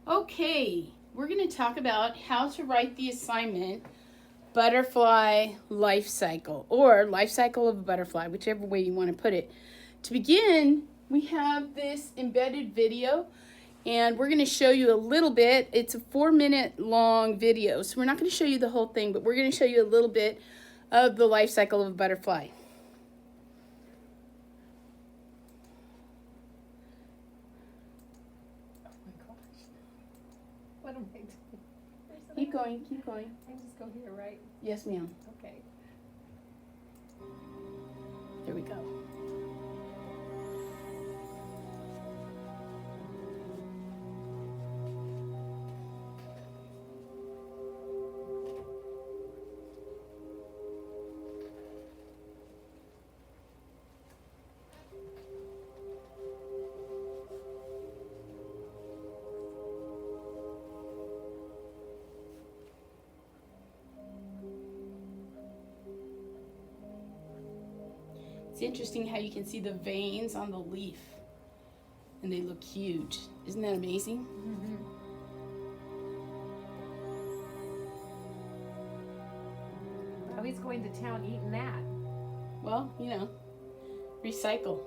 Okay, we're going to talk about how to write the assignment butterfly life cycle, or life cycle of a butterfly, whichever way you want to put it. To begin, we have this embedded video, and we're going to show you a little bit. It's a 4-minute long video, so we're not going to show you the whole thing, but we're going to show you a little bit of the life cycle of a butterfly. What am I doing? Keep going, keep going. I just go here, right? Yes, ma'am. Okay. There we go. It's interesting how you can see the veins on the leaf, and they look huge. Isn't that amazing? Mm-hmm. Oh, he's going to town eating that. Well, you know, recycle.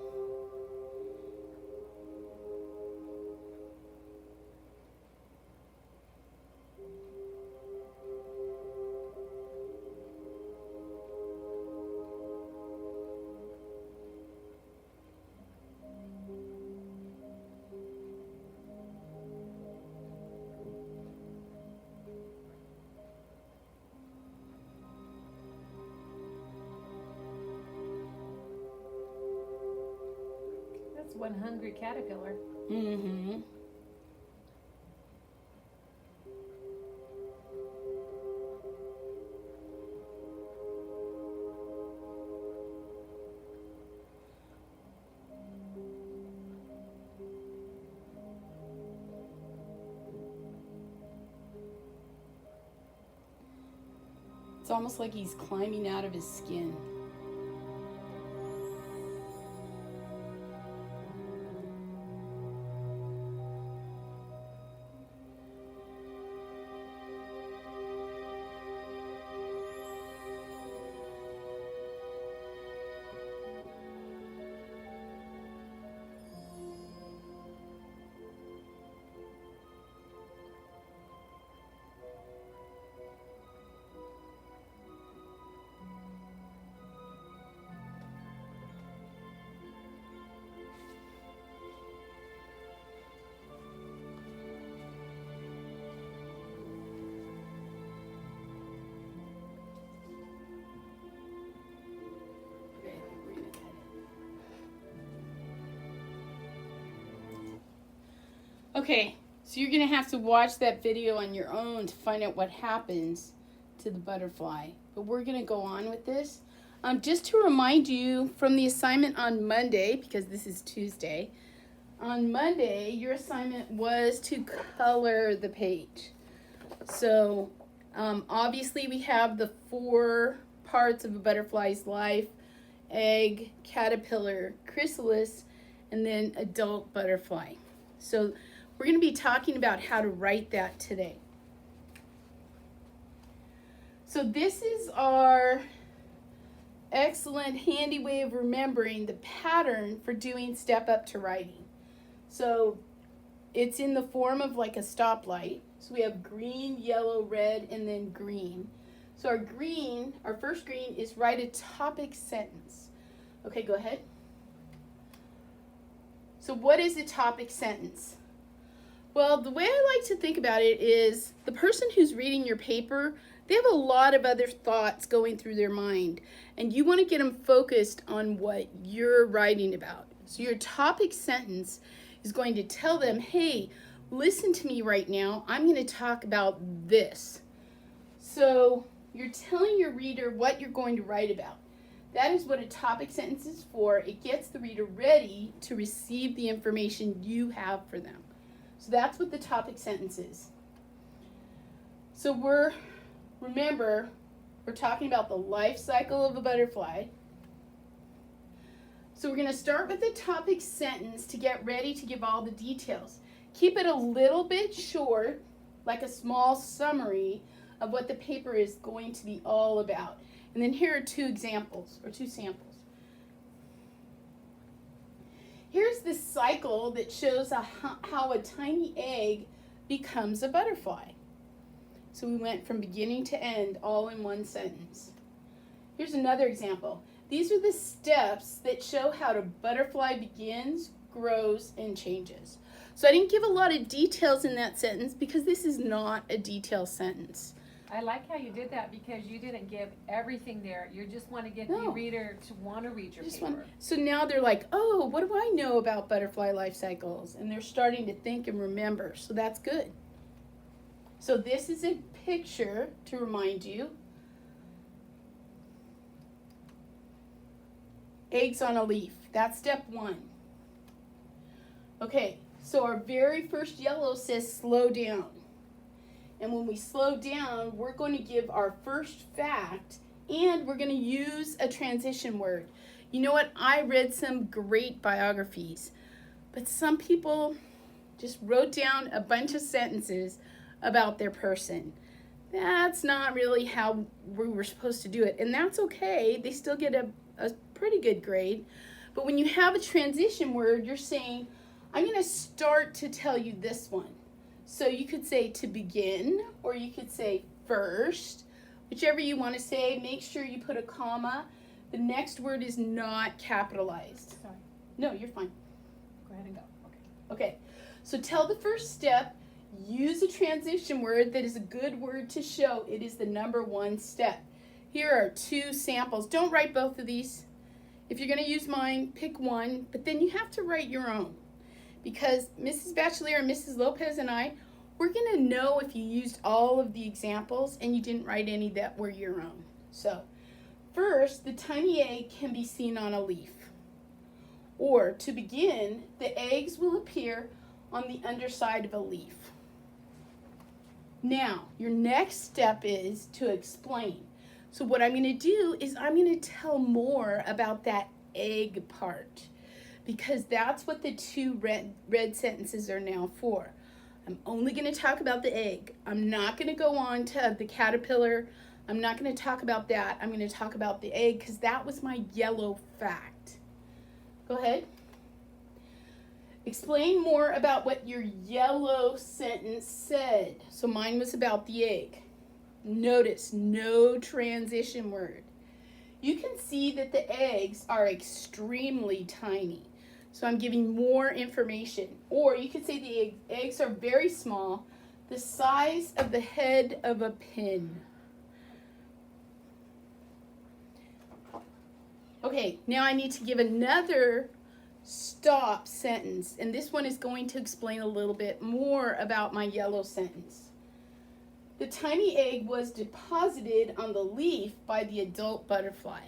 That's one hungry caterpillar. Mm-hmm. It's almost like he's climbing out of his skin. Okay, so you're going to have to watch that video on your own to find out what happens to the butterfly. But we're going to go on with this. Just to remind you from the assignment on Monday, because this is Tuesday, on Monday your assignment was to color the page. So obviously we have the 4 parts of a butterfly's life: egg, caterpillar, chrysalis, and then adult butterfly. So we're going to be talking about how to write that today. So this is our excellent handy way of remembering the pattern for doing step up to writing. So it's in the form of like a stoplight. So we have green, yellow, red, and then green. So our first green is write a topic sentence. Okay, go ahead. So what is a topic sentence? Well, the way I like to think about it is the person who's reading your paper, they have a lot of other thoughts going through their mind, and you want to get them focused on what you're writing about. So your topic sentence is going to tell them, hey, listen to me right now. I'm going to talk about this. So you're telling your reader what you're going to write about. That is what a topic sentence is for. It gets the reader ready to receive the information you have for them. So that's what the topic sentence is. So remember, we're talking about the life cycle of a butterfly. So we're going to start with the topic sentence to get ready to give all the details. Keep it a little bit short, like a small summary of what the paper is going to be all about. And then here are two examples, or two samples. Here's the cycle that shows how a tiny egg becomes a butterfly. So we went from beginning to end all in one sentence. Here's another example. These are the steps that show how a butterfly begins, grows, and changes. So I didn't give a lot of details in that sentence because this is not a detailed sentence. I like how you did that because you didn't give everything there. You just want to get the No. reader to want to read your paper. So now they're like, oh, what do I know about butterfly life cycles? And they're starting to think and remember. So that's good. So this is a picture to remind you. Eggs on a leaf. That's step one. Okay, so our very first yellow says slow down. And when we slow down, we're going to give our first fact and we're going to use a transition word. You know what? I read some great biographies, but some people just wrote down a bunch of sentences about their person. That's not really how we were supposed to do it. And that's okay. They still get a pretty good grade. But when you have a transition word, you're saying, I'm going to start to tell you this one. So you could say to begin, or you could say first, whichever you want to say. Make sure you put a comma. The next word is not capitalized. Sorry. No, you're fine. Go ahead and go. Okay. Okay, so tell the first step. Use a transition word that is a good word to show it is the number one step. Here are two samples. Don't write both of these. If you're going to use mine, pick one, but then you have to write your own. Because Mrs. Bachelier and Mrs. Lopez and I, we're going to know if you used all of the examples and you didn't write any that were your own. So, first, the tiny egg can be seen on a leaf. Or, to begin, the eggs will appear on the underside of a leaf. Now, your next step is to explain. So what I'm going to do is I'm going to tell more about that egg part. Because that's what the two red sentences are now for. I'm only going to talk about the egg. I'm not going to go on to the caterpillar. I'm not going to talk about that. I'm going to talk about the egg because that was my yellow fact. Go ahead. Explain more about what your yellow sentence said. So mine was about the egg. Notice, no transition word. You can see that the eggs are extremely tiny. So I'm giving more information. Or you could say the eggs are very small, the size of the head of a pin. Okay, now I need to give another stop sentence. And this one is going to explain a little bit more about my yellow sentence. The tiny egg was deposited on the leaf by the adult butterfly.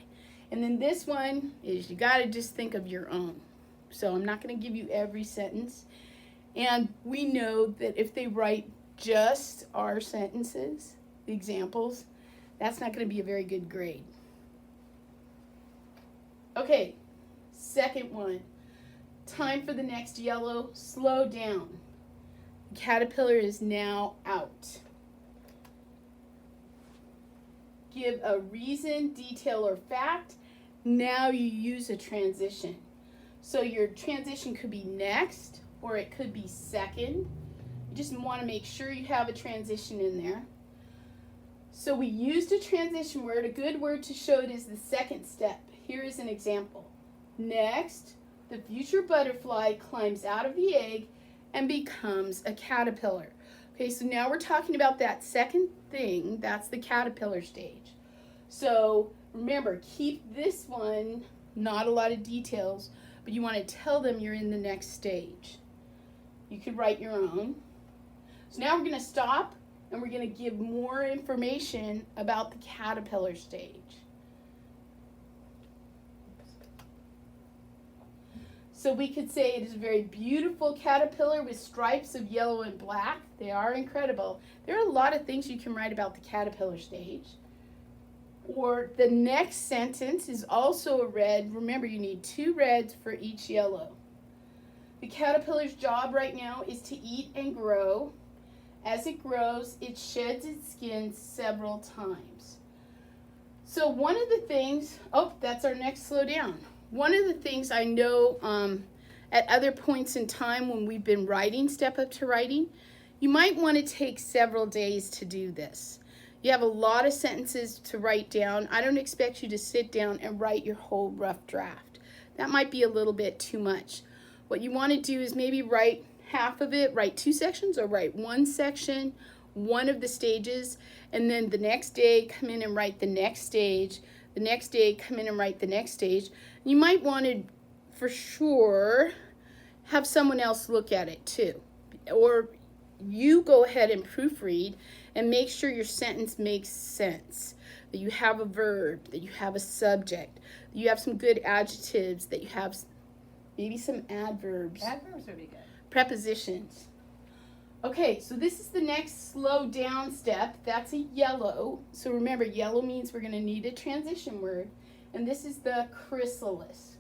And then this one is you got to just think of your own. So I'm not going to give you every sentence. And we know that if they write just our sentences, the examples, that's not going to be a very good grade. Okay, second one. Time for the next yellow. Slow down. The caterpillar is now out. Give a reason, detail, or fact. Now you use a transition. So your transition could be next, or it could be second. You just want to make sure you have a transition in there. So we used a transition word. A good word to show it is the second step. Here is an example. Next, the future butterfly climbs out of the egg and becomes a caterpillar. Okay, so now we're talking about that second thing. That's the caterpillar stage. So remember, keep this one, not a lot of details, but you want to tell them you're in the next stage. You could write your own. So now we're going to stop and we're going to give more information about the caterpillar stage. So we could say it is a very beautiful caterpillar with stripes of yellow and black. They are incredible. There are a lot of things you can write about the caterpillar stage. Or the next sentence is also a red. Remember, you need two reds for each yellow. The caterpillar's job right now is to eat and grow. As it grows, it sheds its skin several times. So one of the things, oh, that's our next slow down. One of the things I know at other points in time when we've been writing Step Up to Writing, you might want to take several days to do this. You have a lot of sentences to write down. I don't expect you to sit down and write your whole rough draft. That might be a little bit too much. What you want to do is maybe write half of it, write 2 sections, or write 1 section, one of the stages, and then the next day come in and write the next stage. The next day come in and write the next stage. You might want to, for sure, have someone else look at it too. Or you go ahead and proofread and make sure your sentence makes sense, that you have a verb, that you have a subject, that you have some good adjectives, that you have maybe some adverbs. Adverbs would be good. Prepositions. Okay, so this is the next slow down step. That's a yellow. So remember, yellow means we're going to need a transition word. And this is the chrysalis.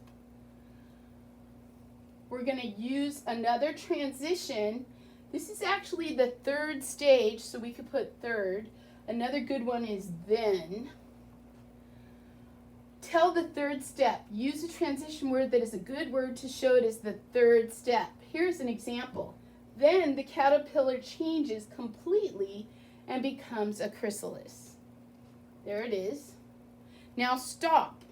We're going to use another transition. This is actually the 3rd stage, so we could put 3rd. Another good one is then. Tell the 3rd step. Use a transition word that is a good word to show it as the 3rd step. Here's an example. Then the caterpillar changes completely and becomes a chrysalis. There it is. Now stop.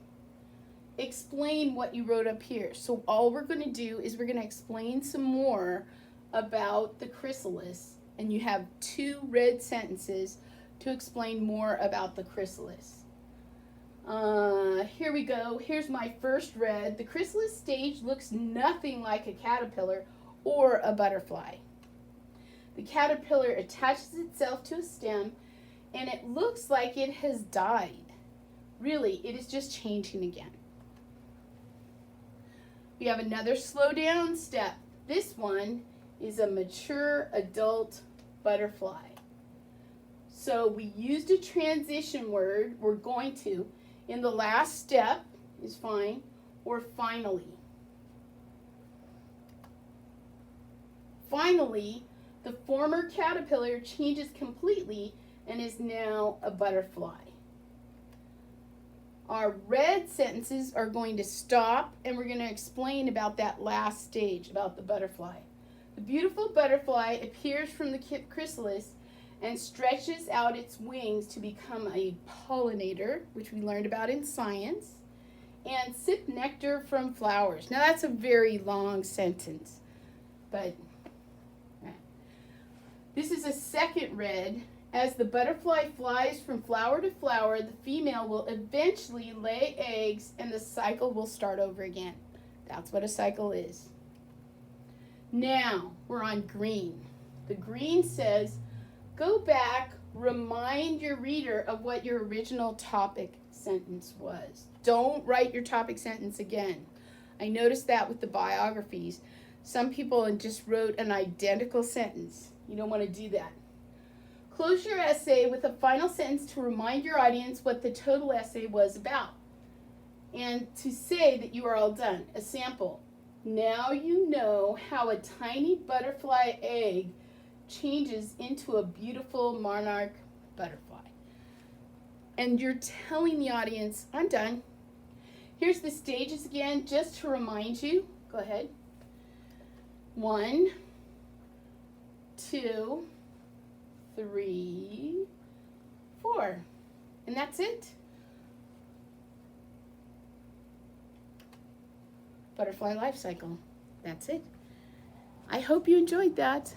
Explain what you wrote up here. So all we're going to do is we're going to explain some more about the chrysalis. And you have 2 red sentences to explain more about the chrysalis. Here we go. Here's my first red. The chrysalis stage looks nothing like a caterpillar or a butterfly. The caterpillar attaches itself to a stem and it looks like it has died. Really, it is just changing again. We have another slow down step. This one is a mature adult butterfly. So we used a transition word. We're going to, in the last step is fine, or finally. Finally, the former caterpillar changes completely and is now a butterfly. Our red sentences are going to stop and we're going to explain about that last stage, about the butterfly. The beautiful butterfly appears from the chrysalis and stretches out its wings to become a pollinator, which we learned about in science, and sip nectar from flowers. Now that's a very long sentence, but this is a second red. As the butterfly flies from flower to flower, the female will eventually lay eggs and the cycle will start over again. That's what a cycle is. Now we're on green. The green says, go back, remind your reader of what your original topic sentence was. Don't write your topic sentence again. I noticed that with the biographies. Some people just wrote an identical sentence. You don't want to do that. Close your essay with a final sentence to remind your audience what the total essay was about and to say that you are all done. A sample. Now you know how a tiny butterfly egg changes into a beautiful monarch butterfly. And you're telling the audience, I'm done. Here's the stages again, just to remind you. Go ahead. 1, 2, 3, 4. And that's it. Butterfly life cycle. That's it. I hope you enjoyed that.